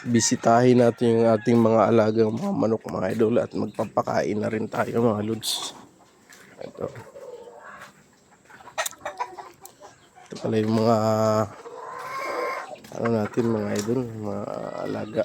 bisitahin natin yung ating mga alagang mga manok mga idol at magpapakain na rin tayo mga lods. Ito. Ito pala yung mga ano natin mga idol, mga alaga.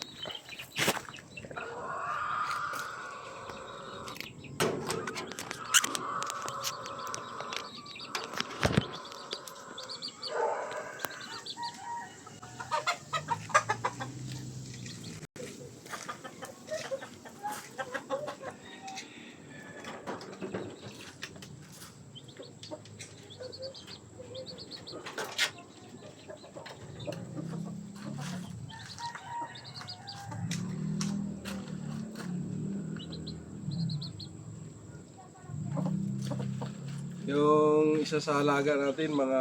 Yung isa sa alaga natin mga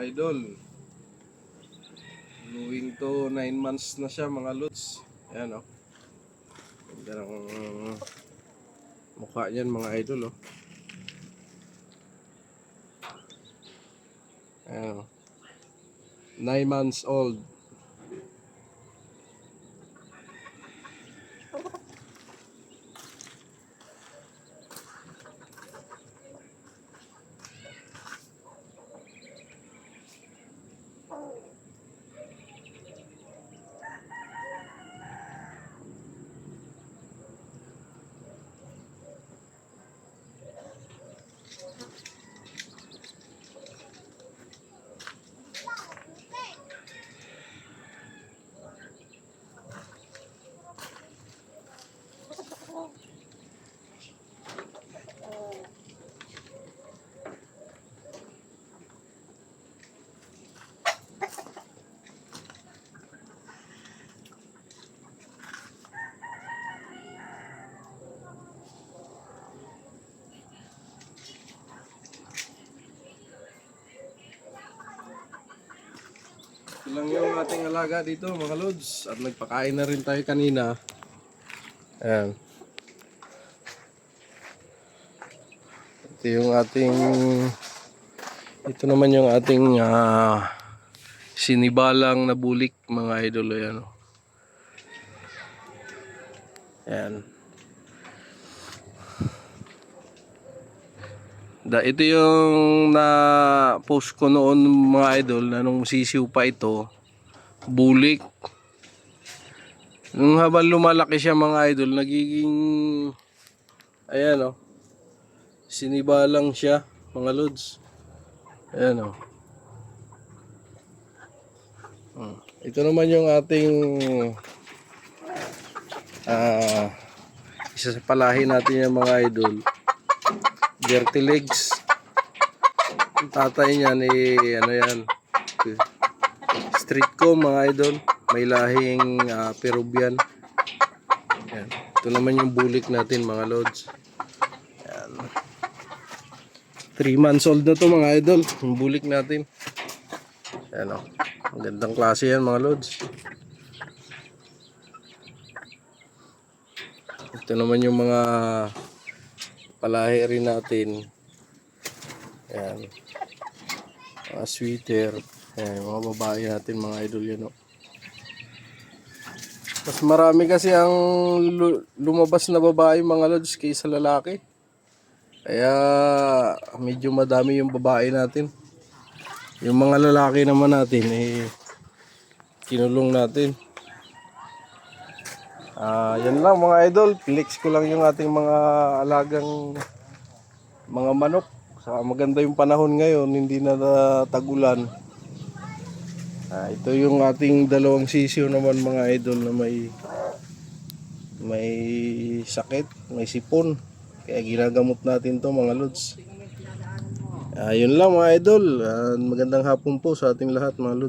idol, going to 9 months na siya mga lods. Ayan o. Ganda ng mukha niyan mga idol o. Ayan o. 9 months old. Ilang yung ating alaga dito mga lods at nagpakain na rin tayo kanina. Ayan. Ito naman yung ating sinibalang na bulik mga idol. Ayan. Ayan. Ito yung na-post ko noon mga idol na nung sisiw pa ito, bulik. Nung habang lumalaki siya mga idol, nagiging ayan o, sinibalang siya mga lods. Ayan o. Ito naman yung ating isa sa palahi natin yung mga idol, dirty legs. Ang tatay niyan ano yan, street comb mga idol, may lahing Peruvian. Ayan. Ito naman yung bulik natin mga lods. Ayan. 3 months old na to mga idol, yung bulik natin. Ayan o, ang gandang klase yan mga lods. Ito naman yung mga palahi rin natin. Ayan. Mga sweater. Ayan, mga babae natin mga idol yan o. Mas marami kasi ang lumabas na babae mga lods kaysa lalaki. Kaya medyo madami yung babae natin. Yung mga lalaki naman natin kinulong natin. Yan lang mga idol, flex ko lang yung ating mga alagang mga manok. Saka maganda yung panahon ngayon, hindi na tagulan. Ito yung ating dalawang sisiw naman mga idol na may sakit, may sipon. Kaya ginagamot natin to mga lods. Yun lang mga idol, magandang hapon po sa ating lahat mga lods.